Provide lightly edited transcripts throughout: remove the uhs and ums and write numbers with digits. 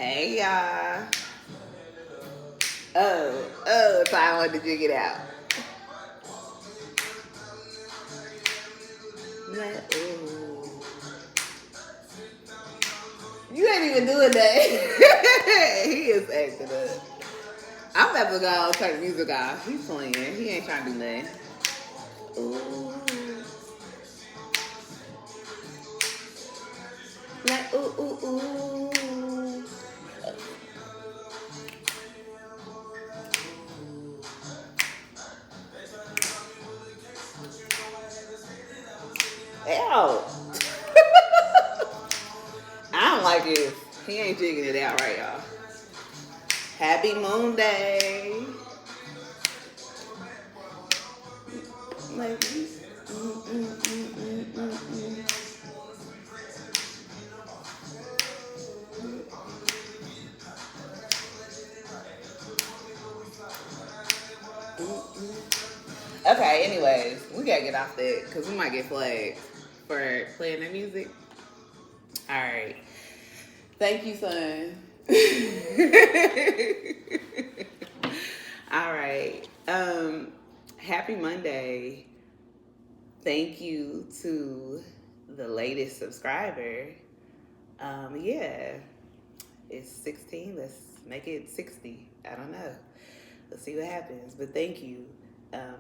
Hey y'all. So I wanted to jig it out. Like, ooh. You ain't even doing that. He is acting up. I'm about to go turn the music off. He's playing. He ain't trying to do nothing. Ooh. Like, ooh, ooh, ooh. Ew. I don't like it. He ain't jigging it out right, y'all. Happy Moon Day. Like, okay, anyways, we gotta get off that because we might get flagged for playing the music. All right. Thank you, son. All right. Happy Monday. Thank you to the latest subscriber. Yeah, it's 16. Let's make it 60. I don't know. Let's see what happens. But thank you. Um,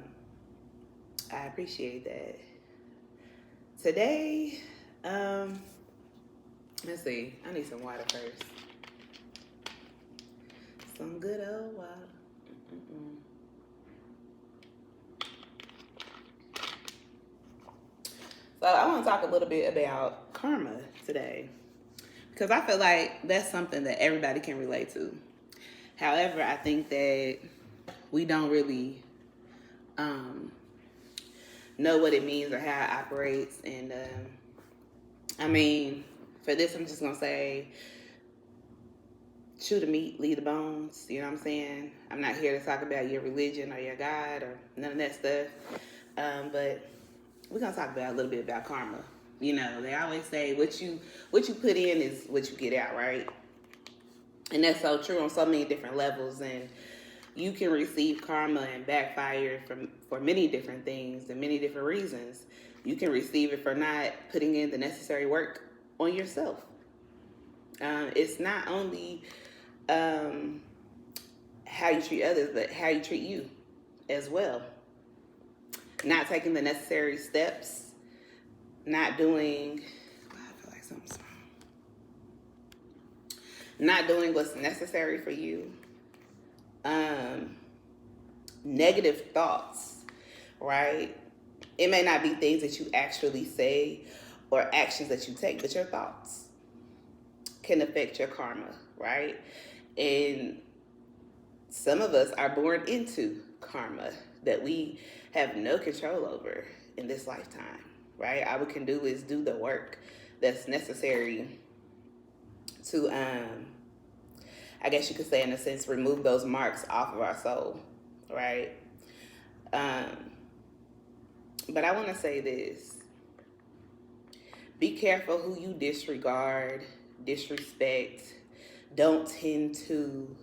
I appreciate that. Today, let's see. I need some water first. Some good old water. Mm-mm. So I want to talk a little bit about karma today because I feel like that's something that everybody can relate to. However, I think that we don't really um, know what it means or how it operates. And I mean, for this, I'm just gonna say, chew the meat, leave the bones. You know what I'm saying? I'm not here to talk about your religion or your God or none of that stuff. But we're gonna talk about a little bit about karma. You know, they always say what you put in is what you get out, right? And that's so true on so many different levels. And you can receive karma and backfire for many different things and many different reasons. You can receive it for not putting in the necessary work on yourself. It's not only how you treat others, but how you treat you as well. Not taking the necessary steps, not doing. I feel like something's wrong. Not doing what's necessary for you. Negative thoughts, right? It may not be things that you actually say or actions that you take, but your thoughts can affect your karma, right? And some of us are born into karma that we have no control over in this lifetime, right? All we can do is do the work that's necessary to, I guess you could say, in a sense, remove those marks off of our soul, right? But I want to say this. Be careful who you disregard, disrespect, don't tend to.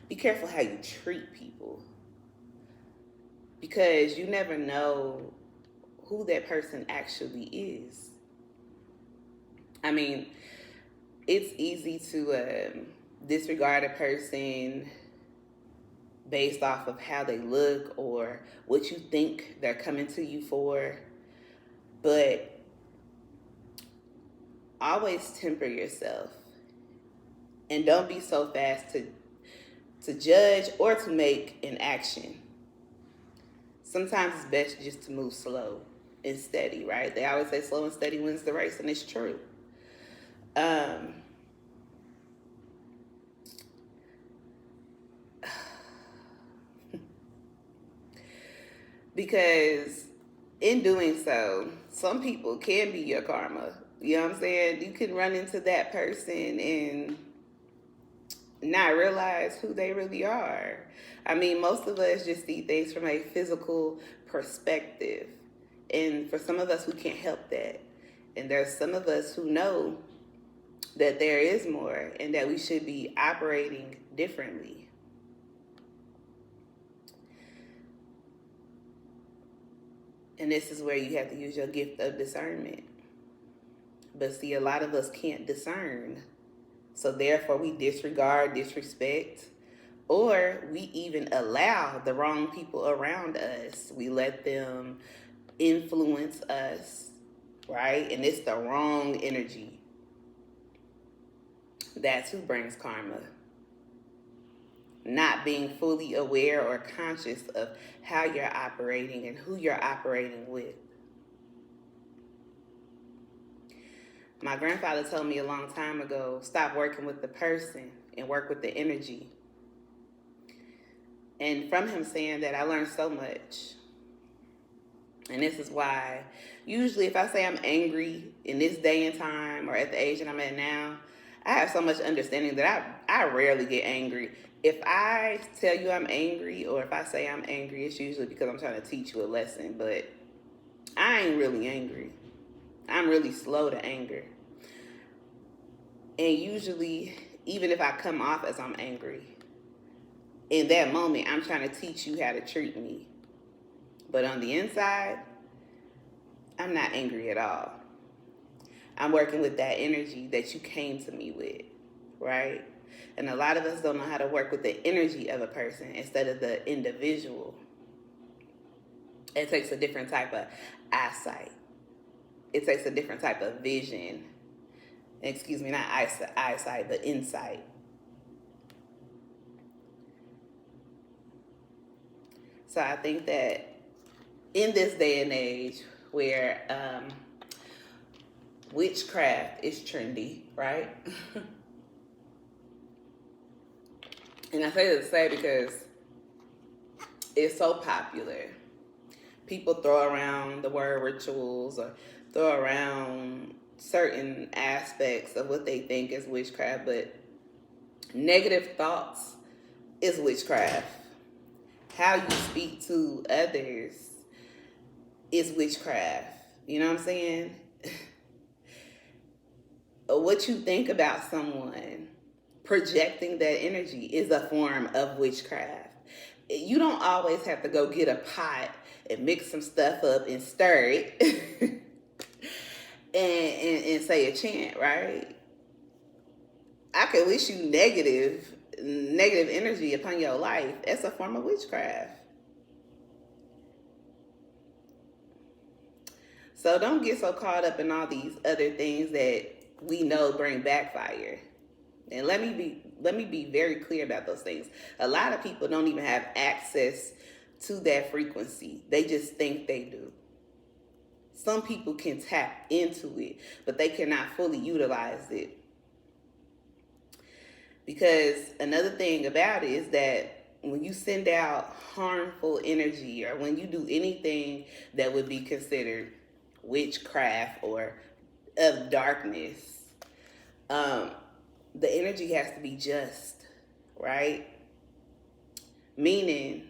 Be careful how you treat people. Because you never know who that person actually is. I mean, it's easy to disregard a person based off of how they look or what you think they're coming to you for. But always temper yourself and don't be so fast to judge or to make an action. Sometimes it's best just to move slow and steady, right? They always say slow and steady wins the race, and it's true. Because in doing so, some people can be your karma. You know what I'm saying? You can run into that person and not realize who they really are. I mean, most of us just see things from a physical perspective. And for some of us, we can't help that. And there's some of us who know that there is more and that we should be operating differently. And this is where you have to use your gift of discernment. But see, a lot of us can't discern. So therefore we disregard, disrespect, or we even allow the wrong people around us. We let them influence us, right? And it's the wrong energy. That's who brings karma. Not being fully aware or conscious of how you're operating and who you're operating with. My grandfather told me a long time ago, stop working with the person and work with the energy. And from him saying that, I learned so much. And this is why, usually if I say I'm angry in this day and time or at the age that I'm at now, I have so much understanding that I rarely get angry. If I tell you I'm angry or if I say I'm angry, it's usually because I'm trying to teach you a lesson. But I ain't really angry. I'm really slow to anger. And usually, even if I come off as I'm angry, in that moment, I'm trying to teach you how to treat me. But on the inside, I'm not angry at all. I'm working with that energy that you came to me with, right? And a lot of us don't know how to work with the energy of a person instead of the individual. It takes a different type of eyesight. It takes a different type of vision. Excuse me, not eyesight, but insight. So I think that in this day and age where witchcraft is trendy, right? And I say this to say because it's so popular. People throw around the word rituals or throw around certain aspects of what they think is witchcraft, but negative thoughts is witchcraft. How you speak to others is witchcraft. You know what I'm saying? What you think about someone, projecting that energy is a form of witchcraft. You don't always have to go get a pot and mix some stuff up and stir it and say a chant, right? I could wish you negative energy upon your life. That's a form of witchcraft. So don't get so caught up in all these other things that we know bring backfire. And let me be very clear about those things. A lot of people don't even have access to that frequency. They just think they do. Some people can tap into it, but they cannot fully utilize it. Because another thing about it is that when you send out harmful energy or when you do anything that would be considered witchcraft or of darkness, the energy has to be just, right? Meaning,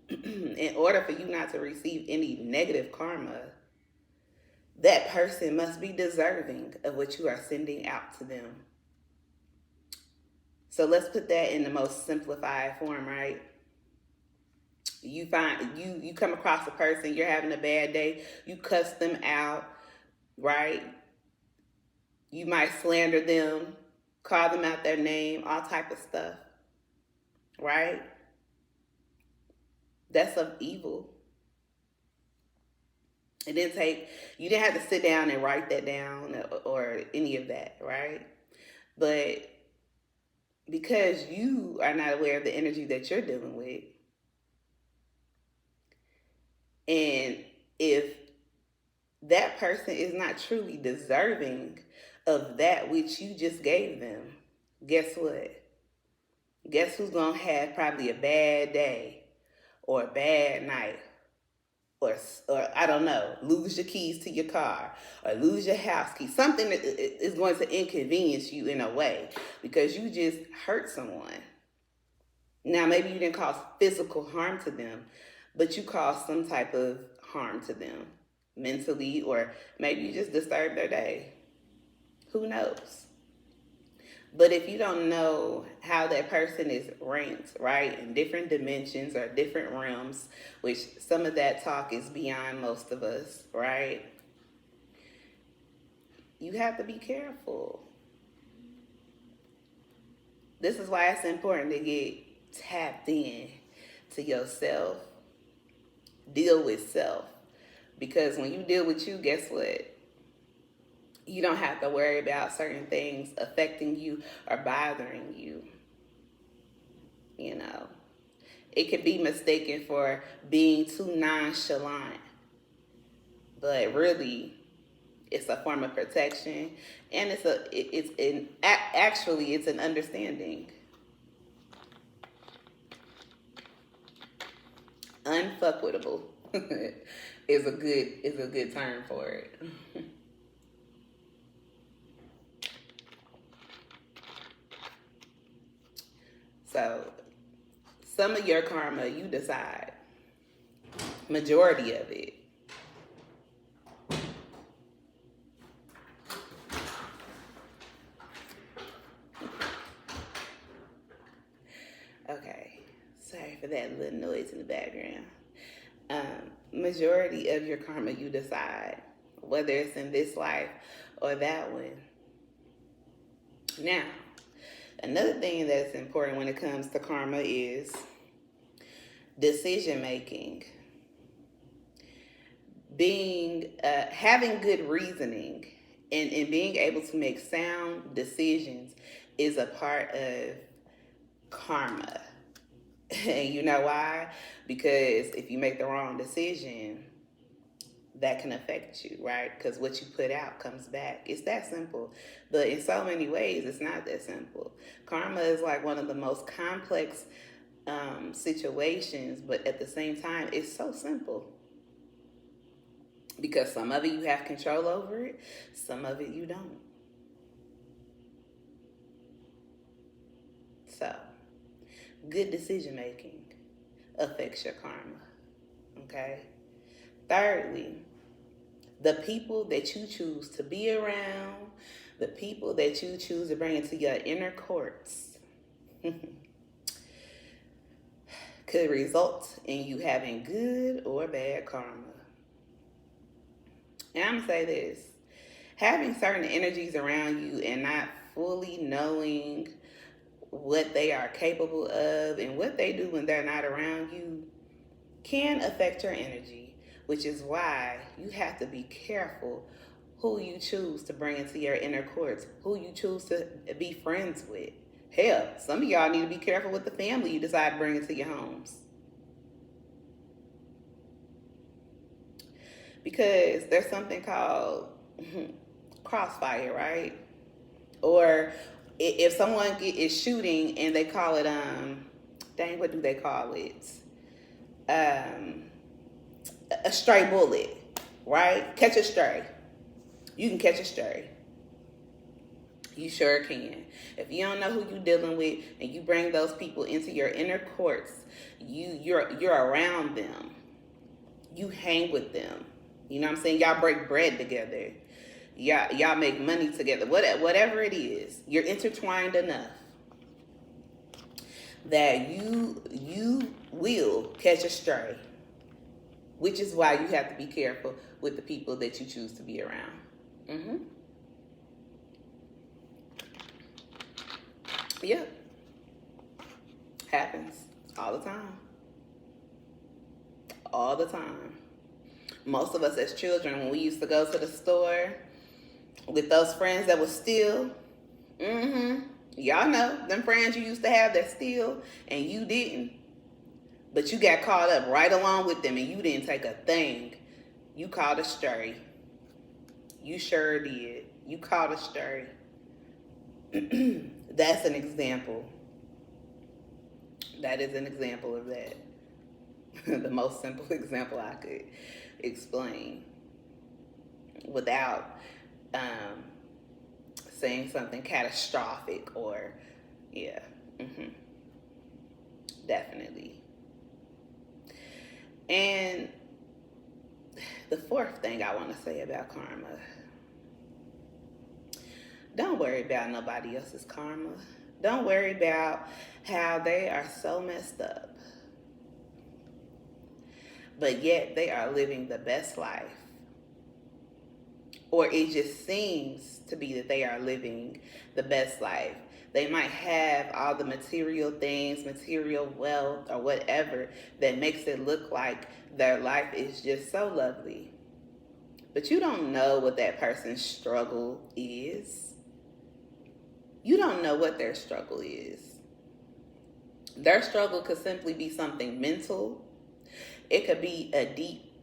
in order for you not to receive any negative karma, that person must be deserving of what you are sending out to them. So let's put that in the most simplified form, right? You come across a person, you're having a bad day, you cuss them out, right? You might slander them, call them out their name, all type of stuff, right? That's of evil. You didn't have to sit down and write that down or any of that, right? But because you are not aware of the energy that you're dealing with, and if that person is not truly deserving of that which you just gave them, guess what? Guess who's going to have probably a bad day or a bad night? Or I don't know, lose your keys to your car or lose your house key. Something that is going to inconvenience you in a way because you just hurt someone. Now, maybe you didn't cause physical harm to them, but you caused some type of harm to them mentally, or maybe you just disturbed their day. Who knows? But if you don't know how that person is ranked, right, in different dimensions or different realms, which some of that talk is beyond most of us, right, you have to be careful. This is why it's important to get tapped in to yourself, deal with self. Because when you deal with you, guess what? You don't have to worry about certain things affecting you or bothering you. You know, it could be mistaken for being too nonchalant, but really, it's a form of protection, and actually it's an understanding. Unfuckwittable is a good term for it. So some of your karma you decide. Majority of it. Okay. Sorry for that little noise in the background. Majority of your karma you decide, whether it's in this life or that one. Now, another thing that's important when it comes to karma is decision making. Having good reasoning and being able to make sound decisions is a part of karma. And you know why? Because if you make the wrong decision, that can affect you, right? Because what you put out comes back. It's that simple. But in so many ways, it's not that simple. Karma is like one of the most complex situations, but at the same time, it's so simple. Because some of it you have control over it, some of it you don't. So, good decision making affects your karma. Okay? Thirdly, the people that you choose to be around, the people that you choose to bring into your inner courts could result in you having good or bad karma. And I'm going to say this. Having certain energies around you and not fully knowing what they are capable of and what they do when they're not around you can affect your energy, which is why you have to be careful who you choose to bring into your inner courts, who you choose to be friends with. Hell, some of y'all need to be careful with the family you decide to bring into your homes. Because there's something called crossfire, right? Or if someone is shooting and they call it, what do they call it? A stray bullet, right? Catch a stray. You can catch a stray. You sure can. If you don't know who you're dealing with and you bring those people into your inner courts, you're around them. You hang with them. You know what I'm saying? Y'all break bread together. Y'all make money together. Whatever it is, you're intertwined enough that you will catch a stray. Which is why you have to be careful with the people that you choose to be around. Mm-hmm. Yeah. Happens all the time. All the time. Most of us as children, when we used to go to the store with those friends that would steal, y'all know, them friends you used to have that steal and you didn't. But you got caught up right along with them and you didn't take a thing. You caught a stray. You sure did. You caught a stray. That's an example. That is an example of that. The most simple example I could explain without saying something catastrophic or, yeah, definitely. And the fourth thing I want to say about karma, Don't worry about nobody else's karma. Don't worry about how they are so messed up, but yet they are living the best life. Or it just seems to be that they are living the best life. They might have all the material things, material wealth, or whatever that makes it look like their life is just so lovely. But you don't know what that person's struggle is. You don't know what their struggle is. Their struggle could simply be something mental. It could be a deep,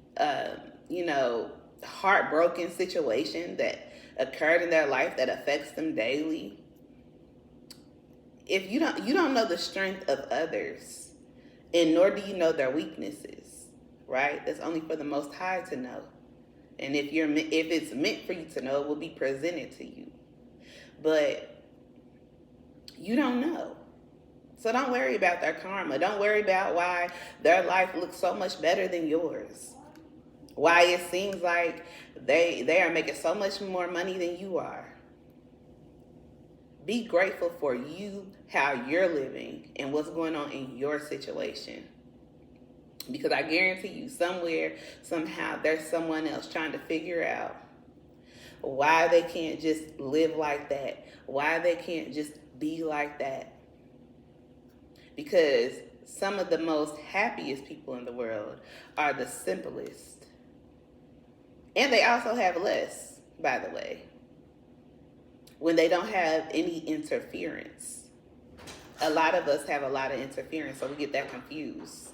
heartbroken situation that occurred in their life that affects them daily. If you don't know the strength of others, and nor do you know their weaknesses, right? That's only for the Most High to know. And if it's meant for you to know, it will be presented to you. But you don't know. So don't worry about their karma. Don't worry about why their life looks so much better than yours. Why it seems like they are making so much more money than you are. Be grateful for you, how you're living, and what's going on in your situation. Because I guarantee you, somewhere, somehow, there's someone else trying to figure out why they can't just live like that. Why they can't just be like that. Because some of the most happiest people in the world are the simplest. And they also have less, by the way, when they don't have any interference. A lot of us have a lot of interference, so we get that confused.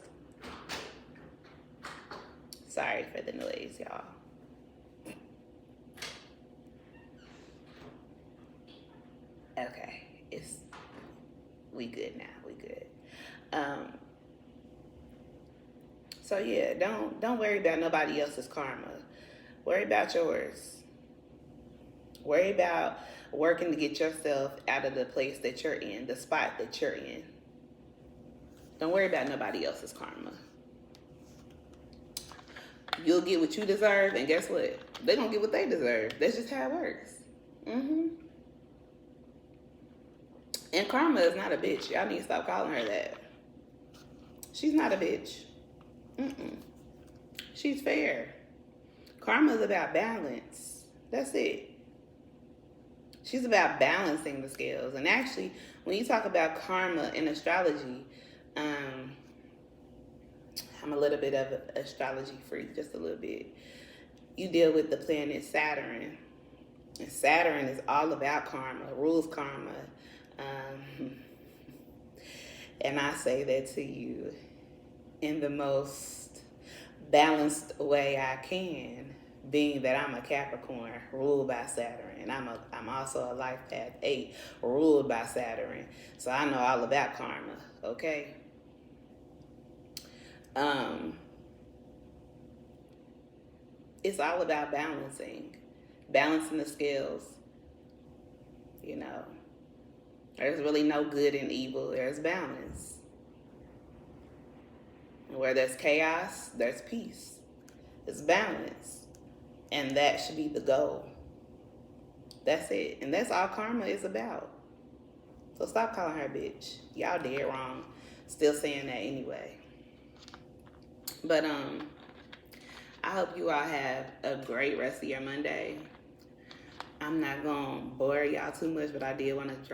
Sorry for the noise, y'all. Okay, we good now. We good. So yeah, don't worry about nobody else's karma. Worry about yours. Worry about working to get yourself out of the place that you're in, the spot that you're in. Don't worry about nobody else's karma. You'll get what you deserve, and guess what? They're gonna get what they deserve. That's just how it works. And karma is not a bitch. Y'all need to stop calling her that. She's not a bitch. She's fair. Karma is about balance. That's it. She's about balancing the scales. And actually, when you talk about karma in astrology, I'm a little bit of an astrology freak, just a little bit. You deal with the planet Saturn. And Saturn is all about karma, rules karma. And I say that to you in the most balanced way I can, being that I'm a Capricorn ruled by Saturn, and I'm also a Life Path 8 ruled by Saturn, so I know all about karma. Okay. It's all about balancing the scales. You know, there's really no good and evil. There's balance. Where there's chaos, there's peace. It's balance. And that should be the goal. That's it. And that's all karma is about. So stop calling her a bitch. Y'all dead wrong. Still saying that anyway. But I hope you all have a great rest of your Monday. I'm not going to bore y'all too much, but I did want to drop